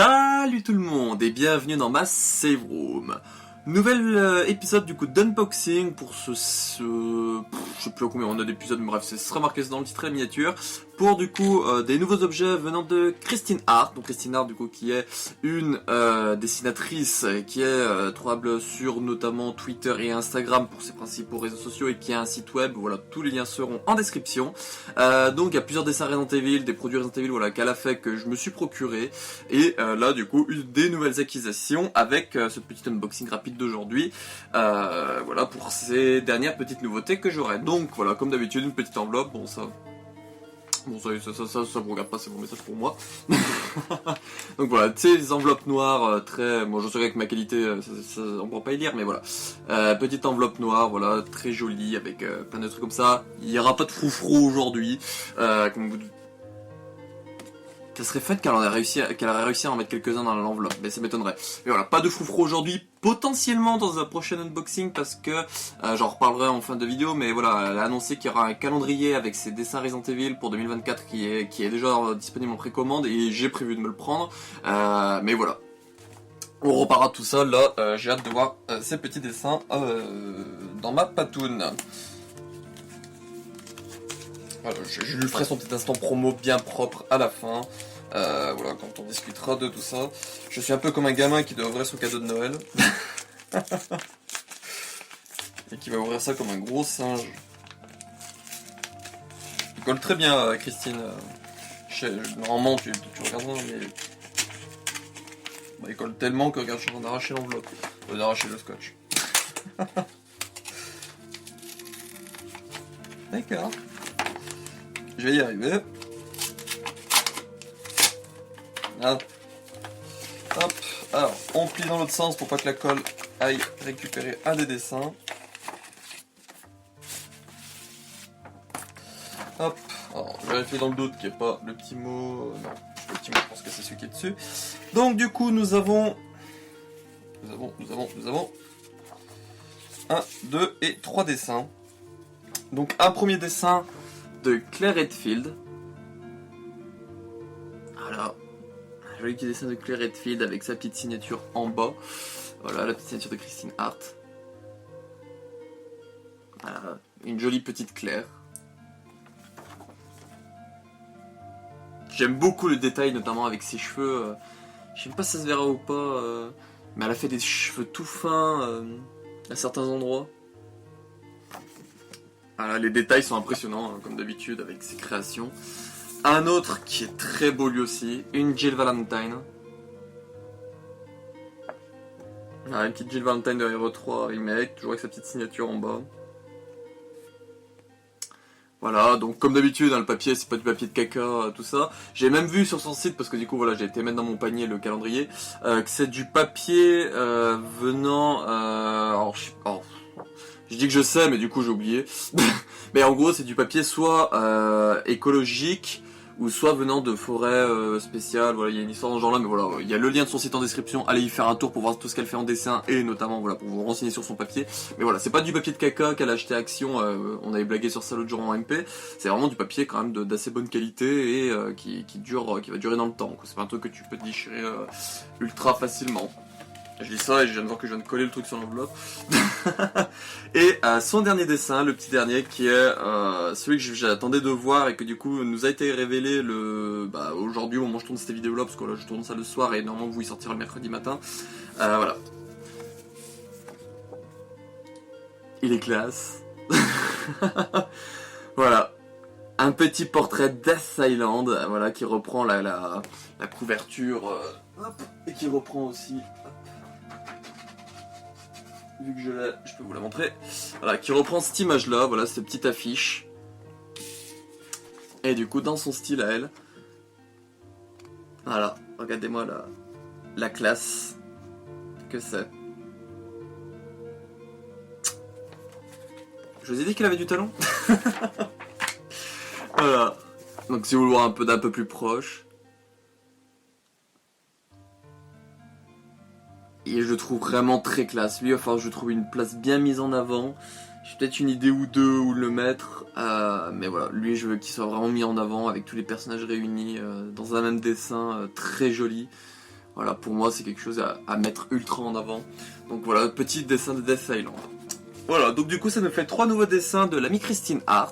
Salut tout le monde et bienvenue dans ma save room. Nouvel épisode du coup d'unboxing pour je sais plus à combien on a d'épisodes, mais bref, ce sera marqué dans le titre et la miniature. Pour du coup des nouveaux objets venant de Christine Art. Donc Christine Art du coup qui est une dessinatrice qui est trouvable sur notamment Twitter et Instagram pour ses principaux réseaux sociaux et qui a un site web. Voilà, tous les liens seront en description. Donc il y a plusieurs dessins Resident Evil, des produits Resident Evil voilà, qu'elle a fait que je me suis procuré. Et là du coup des nouvelles acquisitions avec ce petit unboxing rapide d'aujourd'hui, voilà pour ces dernières petites nouveautés que j'aurai. Donc voilà, comme d'habitude, une petite enveloppe, bon ça me regarde pas, c'est mon message pour moi. Donc voilà, tu sais, les enveloppes noires, très, moi je sais qu'avec ma qualité, on pourra pas y lire, mais voilà. Petite enveloppe noire, voilà, très jolie, avec plein de trucs comme ça. Il y aura pas de froufrou aujourd'hui, comme vous. Ça serait fun qu'elle aurait réussi à en mettre quelques-uns dans l'enveloppe, mais ça m'étonnerait. Mais voilà, pas de froufrou aujourd'hui, potentiellement dans un prochain unboxing, parce que, j'en reparlerai en fin de vidéo, mais voilà, elle a annoncé qu'il y aura un calendrier avec ses dessins Resident Evil pour 2024 qui est déjà disponible en précommande, et j'ai prévu de me le prendre, mais voilà. On reparlera de tout ça, là, j'ai hâte de voir ces petits dessins dans ma patoune. Voilà, je lui ferai son petit instant promo bien propre à la fin. Voilà, quand on discutera de tout ça. Je suis un peu comme un gamin qui doit ouvrir son cadeau de Noël. Et qui va ouvrir ça comme un gros singe. Il colle très bien, Christine. Normalement, tu regarderas, mais... Bah, il colle tellement que regarde, je suis en train d'arracher l'enveloppe. D'arracher le scotch. D'accord. Je vais y arriver. Là. Hop. Alors, on plie dans l'autre sens pour pas que la colle aille récupérer un des dessins. Hop. Alors, je vérifie dans le doute qu'il n'y ait pas le petit mot. Non, le petit mot, je pense que c'est celui qui est dessus. Donc, du coup, nous avons 1, 2 et 3 dessins. Donc, un premier dessin de Claire Redfield. Voilà. Un joli petit dessin de Claire Redfield avec sa petite signature en bas. Voilà, la petite signature de Christine Art. Voilà, une jolie petite Claire. J'aime beaucoup le détail, notamment avec ses cheveux. Je sais pas si ça se verra ou pas, mais elle a fait des cheveux tout fins à certains endroits. Voilà, les détails sont impressionnants, hein, comme d'habitude, avec ses créations. Un autre qui est très beau lui aussi, une Jill Valentine. Voilà, une petite Jill Valentine de Hero 3 Remake, toujours avec sa petite signature en bas. Voilà, donc comme d'habitude, hein, le papier, c'est pas du papier de caca, tout ça. J'ai même vu sur son site, parce que du coup, voilà, j'ai été mettre dans mon panier le calendrier, que c'est du papier venant... alors, je dis que je sais, mais du coup, j'ai oublié. Mais en gros, c'est du papier soit écologique, ou soit venant de forêts spéciales. Voilà, il y a une histoire dans ce genre-là, mais voilà, il y a le lien de son site en description. Allez y faire un tour pour voir tout ce qu'elle fait en dessin, et notamment, voilà, pour vous renseigner sur son papier. Mais voilà, c'est pas du papier de caca qu'elle a acheté à Action, on avait blagué sur ça l'autre jour en MP. C'est vraiment du papier quand même d'assez bonne qualité, et qui va durer dans le temps. C'est pas un truc que tu peux déchirer ultra facilement. Je lis ça et je viens de voir que je viens de coller le truc sur l'enveloppe. Et son dernier dessin, le petit dernier, qui est celui que j'attendais de voir et que du coup nous a été révélé aujourd'hui au moment où je tourne cette vidéo là, parce que là je tourne ça le soir et normalement vous y sortira le mercredi matin. Voilà. Il est classe. Voilà. Un petit portrait Death Island, voilà, qui reprend la couverture, et qui reprend aussi... Vu que je l'ai, je peux vous la montrer. Voilà, qui reprend cette image-là, voilà, cette petite affiche. Et du coup, dans son style à elle. Voilà, regardez-moi la classe que c'est. Je vous ai dit qu'elle avait du talent. Voilà. Donc si vous le voyez d'un peu plus proche. Et je le trouve vraiment très classe. Lui, il va falloir que je trouve une place bien mise en avant. J'ai peut-être une idée ou deux où le mettre. Mais voilà, lui, je veux qu'il soit vraiment mis en avant avec tous les personnages réunis dans un même dessin très joli. Voilà, pour moi c'est quelque chose à mettre ultra en avant. Donc voilà, petit dessin de Death Island. Voilà, donc du coup ça me fait 3 nouveaux dessins de l'ami Christine Art.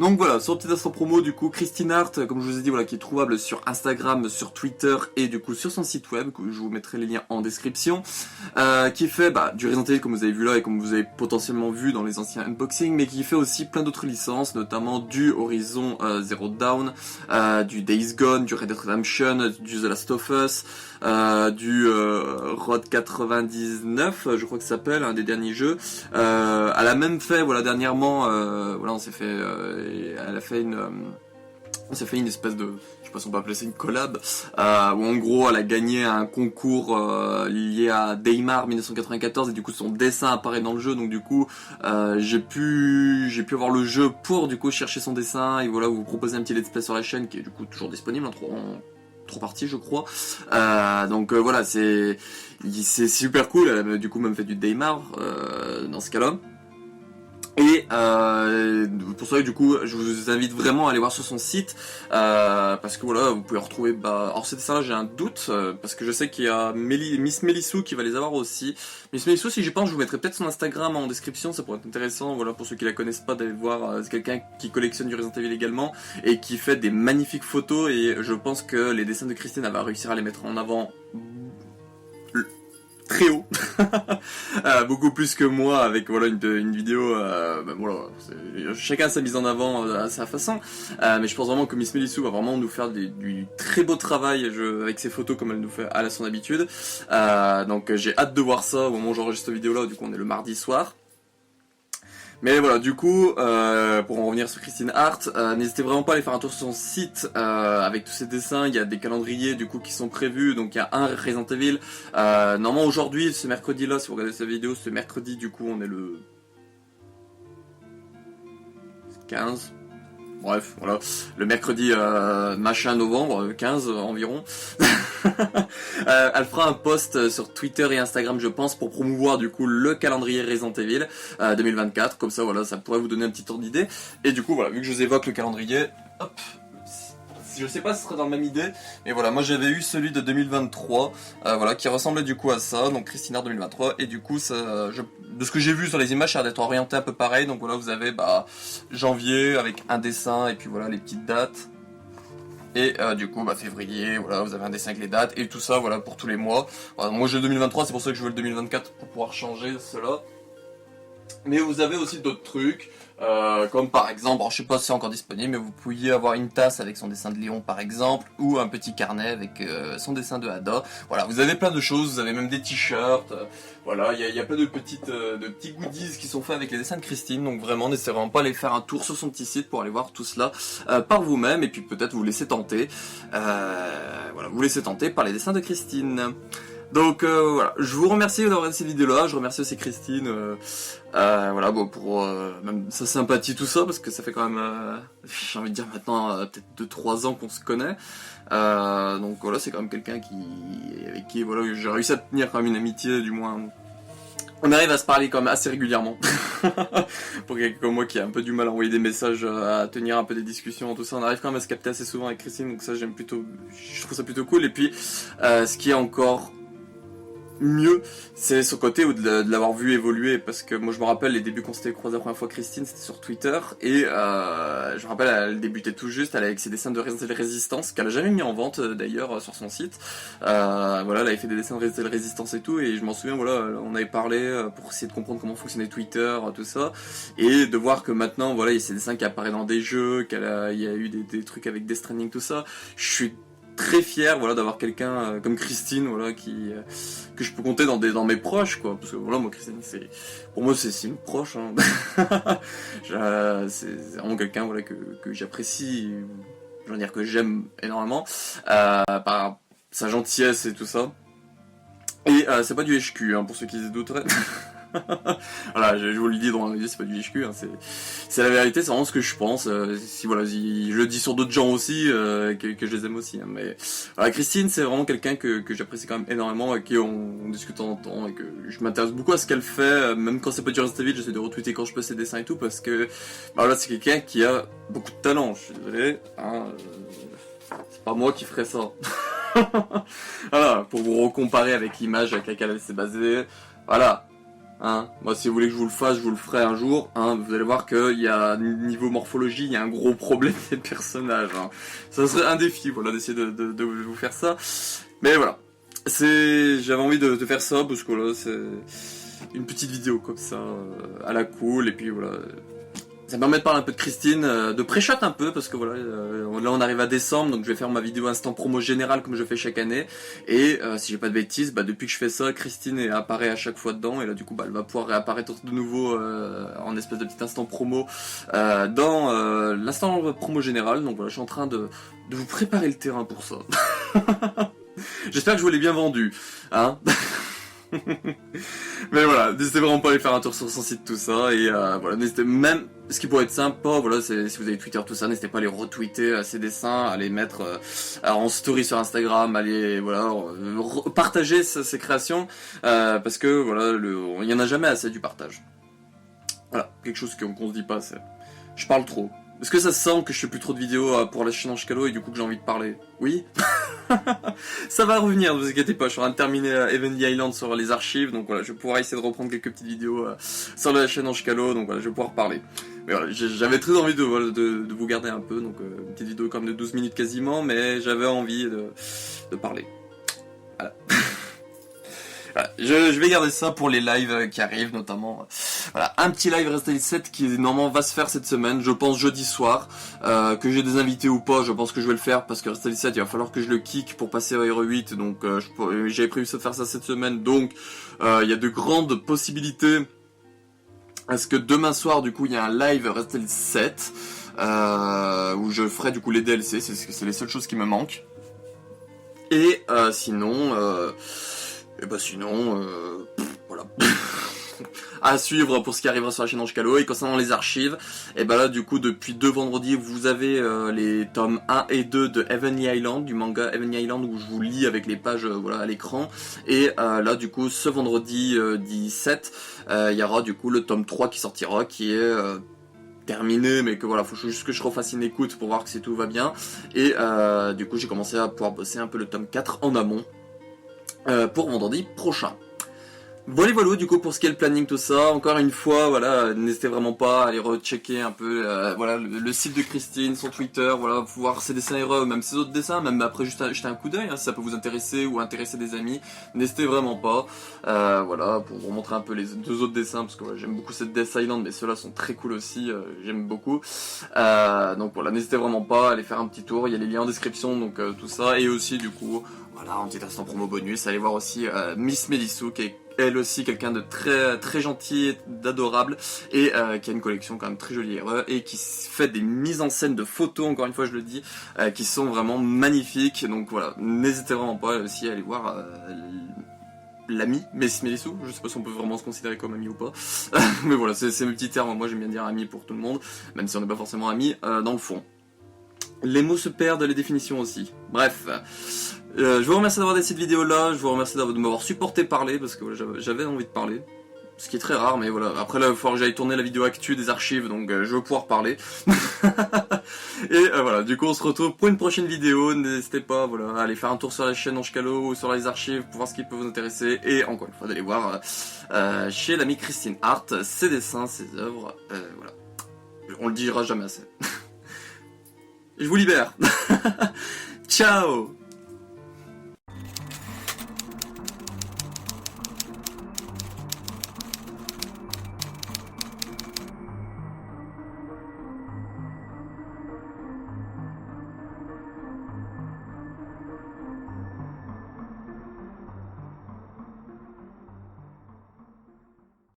Donc voilà, sur le petit instant promo, du coup Christine Art, comme je vous ai dit, voilà, qui est trouvable sur Instagram, sur Twitter et du coup sur son site web, que je vous mettrai les liens en description, qui fait du Resident Evil comme vous avez vu là et comme vous avez potentiellement vu dans les anciens unboxings, mais qui fait aussi plein d'autres licences, notamment du Horizon Zero Dawn, du Days Gone, du Red Dead Redemption, du The Last of Us, du Road 99, je crois que ça s'appelle, un des derniers jeux. Elle a même fait, voilà, dernièrement, voilà, on s'est fait, elle a fait on s'est fait une espèce de, je sais pas si on peut appeler ça une collab, où en gros elle a gagné un concours lié à Daymar 1994 et du coup son dessin apparaît dans le jeu, donc du coup j'ai pu avoir le jeu pour du coup chercher son dessin et voilà, vous proposer un petit let's play sur la chaîne qui est du coup toujours disponible en 3 parties je crois. Donc voilà, c'est super cool. Elle a du coup même fait du Daymar dans ce cas-là. Et pour ça, du coup, je vous invite vraiment à aller voir sur son site parce que voilà, vous pouvez retrouver. Alors ces dessins-là, j'ai un doute parce que je sais qu'il y a Miss Melissou qui va les avoir aussi. Miss Melissou, si j'y pense, je vous mettrai peut-être son Instagram en description, ça pourrait être intéressant. Voilà, pour ceux qui la connaissent pas, d'aller voir. C'est quelqu'un qui collectionne du Resident Evil également et qui fait des magnifiques photos. Et je pense que les dessins de Christine, elle va réussir à les mettre en avant très haut, beaucoup plus que moi avec voilà une vidéo. Voilà, chacun sa mise en avant à sa façon, mais je pense vraiment que Miss Melissou va vraiment nous faire du très beau travail avec ses photos comme elle nous fait à son habitude. Donc j'ai hâte de voir ça au moment où j'enregistre cette vidéo là. Du coup on est le mardi soir. Mais voilà, du coup, pour en revenir sur Christine Art, n'hésitez vraiment pas à aller faire un tour sur son site avec tous ses dessins. Il y a des calendriers du coup qui sont prévus, donc il y a un Resident Evil. Normalement aujourd'hui, ce mercredi-là, si vous regardez cette vidéo, ce mercredi, du coup, on est le 15. Bref, voilà, le mercredi machin novembre, 15 environ. Elle fera un post sur Twitter et Instagram, je pense, pour promouvoir du coup le calendrier Resident Evil 2024. Comme ça, voilà, ça pourrait vous donner un petit ordre d'idée. Et du coup, voilà, vu que je vous évoque le calendrier, hop. Je sais pas si ce serait dans la même idée, mais voilà, moi j'avais eu celui de 2023, voilà, qui ressemblait du coup à ça, donc Christine Art 2023, et du coup, ça, de ce que j'ai vu sur les images, ça a l'air d'être orienté un peu pareil, donc voilà, vous avez janvier avec un dessin, et puis voilà, les petites dates, et du coup, février, voilà, vous avez un dessin avec les dates, et tout ça, voilà, pour tous les mois. Voilà, moi j'ai le 2023, c'est pour ça que je veux le 2024, pour pouvoir changer cela. Mais vous avez aussi d'autres trucs, comme par exemple, alors je sais pas si c'est encore disponible, mais vous pouviez avoir une tasse avec son dessin de Léon par exemple, ou un petit carnet avec son dessin de Ada. Voilà, vous avez plein de choses, vous avez même des t-shirts, voilà, il y a plein de petits goodies qui sont faits avec les dessins de Christine, donc vraiment n'hésitez vraiment pas à aller faire un tour sur son petit site pour aller voir tout cela par vous-même, et puis peut-être vous laisser tenter, voilà, vous laisser tenter par les dessins de Christine. Donc voilà, je vous remercie d'avoir regardé cette vidéo là, je remercie aussi Christine voilà, pour même sa sympathie tout ça, parce que ça fait quand même, j'ai envie de dire maintenant peut-être 2-3 ans qu'on se connaît, donc voilà, c'est quand même quelqu'un avec qui voilà, j'ai réussi à tenir quand même une amitié, du moins on arrive à se parler quand même assez régulièrement. Pour quelqu'un comme moi qui a un peu du mal à envoyer des messages, à tenir un peu des discussions, tout ça, on arrive quand même à se capter assez souvent avec Christine, donc ça je trouve ça plutôt cool. Et puis ce qui est encore mieux, c'est ce côté de l'avoir vu évoluer, parce que moi je me rappelle les débuts quand c'était croisé la première fois Christine, c'était sur Twitter, et je me rappelle elle débutait tout juste, elle avec ses dessins de Resident Evil Resistance, qu'elle a jamais mis en vente d'ailleurs sur son site, voilà, elle avait fait des dessins de Resident Evil Resistance et tout, et je m'en souviens, voilà, on avait parlé pour essayer de comprendre comment fonctionnait Twitter, tout ça, et de voir que maintenant, voilà, il y a ces dessins qui apparaissent dans des jeux, il y a eu des trucs avec Death Stranding, tout ça, je suis très fier, voilà, d'avoir quelqu'un comme Christine, voilà, que je peux compter dans mes proches, quoi, parce que voilà, moi Christine, pour moi c'est une proche, hein. C'est vraiment quelqu'un, voilà, que j'apprécie, je veux dire que j'aime énormément par sa gentillesse et tout ça. Et c'est pas du HQ, hein, pour ceux qui se douteraient. Voilà, je vous le dis dans la vidéo, c'est pas du HQ, hein, c'est la vérité, c'est vraiment ce que je pense. Si voilà, je le dis sur d'autres gens aussi, que je les aime aussi. Hein, mais voilà, Christine, c'est vraiment quelqu'un que j'apprécie quand même énormément, avec qui on discute de temps en temps, et que je m'intéresse beaucoup à ce qu'elle fait, même quand c'est pas du Resident Evil, j'essaie de retweeter quand je peux ses dessins et tout, parce que voilà, c'est quelqu'un qui a beaucoup de talent. Je suis désolé, hein, c'est pas moi qui ferais ça. Voilà, pour vous recomparer avec l'image avec laquelle elle s'est basée. Voilà. Hein, moi, si vous voulez que je vous le fasse, je vous le ferai un jour. Hein, vous allez voir qu'il y a niveau morphologie, il y a un gros problème des personnages. Hein. Ça serait un défi, voilà, d'essayer de vous faire ça. Mais voilà, j'avais envie de faire ça parce que là, c'est une petite vidéo comme ça, à la cool. Et puis voilà, ça me permet de parler un peu de Christine, de pré-shot un peu, parce que voilà, là on arrive à décembre, donc je vais faire ma vidéo instant promo générale comme je fais chaque année. Et si j'ai pas de bêtises, bah, depuis que je fais ça, Christine apparaît à chaque fois dedans, et là du coup bah, elle va pouvoir réapparaître de nouveau en espèce de petit instant promo dans l'instant promo général. Donc voilà, je suis en train de vous préparer le terrain pour ça. J'espère que je vous l'ai bien vendu, hein. Mais voilà, n'hésitez vraiment pas à aller faire un tour sur son site, tout ça, et voilà, n'hésitez même, ce qui pourrait être sympa, voilà, c'est si vous avez Twitter, tout ça, n'hésitez pas à aller retweeter ses dessins, à les mettre en story sur Instagram, aller, voilà, partager ses créations, parce que, voilà, il y en a jamais assez du partage. Voilà, quelque chose qu'on se dit pas assez. Je parle trop. Est-ce que ça se sent que je fais plus trop de vidéos pour la chaîne Ange Calo et du coup que j'ai envie de parler? Oui. Ça va revenir, ne vous inquiétez pas, je suis en train de terminer Heavenly Island sur les archives, donc voilà, je vais pouvoir essayer de reprendre quelques petites vidéos sur la chaîne Ange Calo, donc voilà, je vais pouvoir parler. Mais voilà, j'avais très envie de vous garder un peu, donc une petite vidéo comme de 12 minutes quasiment, mais j'avais envie de parler. Voilà. Voilà, je vais garder ça pour les lives qui arrivent, notamment. Voilà, un petit live Resident 7 qui normalement va se faire cette semaine, je pense jeudi soir. Que j'ai des invités ou pas, je pense que je vais le faire parce que Resident 7, il va falloir que je le kick pour passer à Hero 8. Donc j'avais prévu de faire ça cette semaine, donc il y a de grandes possibilités à ce que demain soir, du coup, il y a un live Resident 7 où je ferai du coup les DLC, c'est les seules choses qui me manquent. Et sinon... Et bah sinon, voilà. À suivre pour ce qui arrivera sur la chaîne Ange Calo. Et concernant les archives, et bah là du coup depuis 2 vendredis vous avez les tomes 1 et 2 de Heavenly Island, du manga Heavenly Island où je vous lis avec les pages voilà, à l'écran. Et là du coup ce vendredi 17, il y aura du coup le tome 3 qui sortira, qui est... terminé, mais que voilà, faut juste que je refasse une écoute pour voir que tout va bien. Et du coup j'ai commencé à pouvoir bosser un peu le tome 4 en amont. Pour vendredi prochain. Voilà, du coup, pour ce qui est le planning, tout ça, encore une fois, voilà, n'hésitez vraiment pas à aller rechecker un peu, voilà, le site de Christine, son Twitter, voilà, voir ses dessins erreurs, même ses autres dessins, même après juste jeter un coup d'œil, hein, si ça peut vous intéresser ou intéresser des amis, n'hésitez vraiment pas, voilà, pour vous montrer un peu les 2 autres dessins, parce que voilà, j'aime beaucoup cette Death Island, mais ceux-là sont très cool aussi, j'aime beaucoup, donc voilà, n'hésitez vraiment pas à aller faire un petit tour, il y a les liens en description, donc tout ça, et aussi, du coup, voilà, un petit instant promo bonus, allez voir aussi Miss Melissou, qui est elle aussi quelqu'un de très très gentil, d'adorable, et qui a une collection quand même très jolie et qui fait des mises en scène de photos, encore une fois je le dis, qui sont vraiment magnifiques. Donc voilà, n'hésitez vraiment pas aussi à aller voir l'ami Miss Melissou. Je sais pas si on peut vraiment se considérer comme ami ou pas, mais voilà, c'est mes petits termes. Moi j'aime bien dire ami pour tout le monde, même si on n'est pas forcément amis dans le fond. Les mots se perdent, les définitions aussi. Bref. Je vous remercie d'avoir décidé cette vidéo là, je vous remercie de m'avoir supporté parler parce que voilà, j'avais envie de parler. Ce qui est très rare, mais voilà. Après là, il va falloir que j'aille tourner la vidéo actu des archives, donc je veux pouvoir parler. Et voilà, du coup on se retrouve pour une prochaine vidéo. N'hésitez pas voilà, à aller faire un tour sur la chaîne Ange Calo ou sur les archives pour voir ce qui peut vous intéresser. Et encore une fois, d'aller voir chez l'amie Christine Hart, ses dessins, ses œuvres. Voilà. On le dira jamais assez. Je vous libère. Ciao.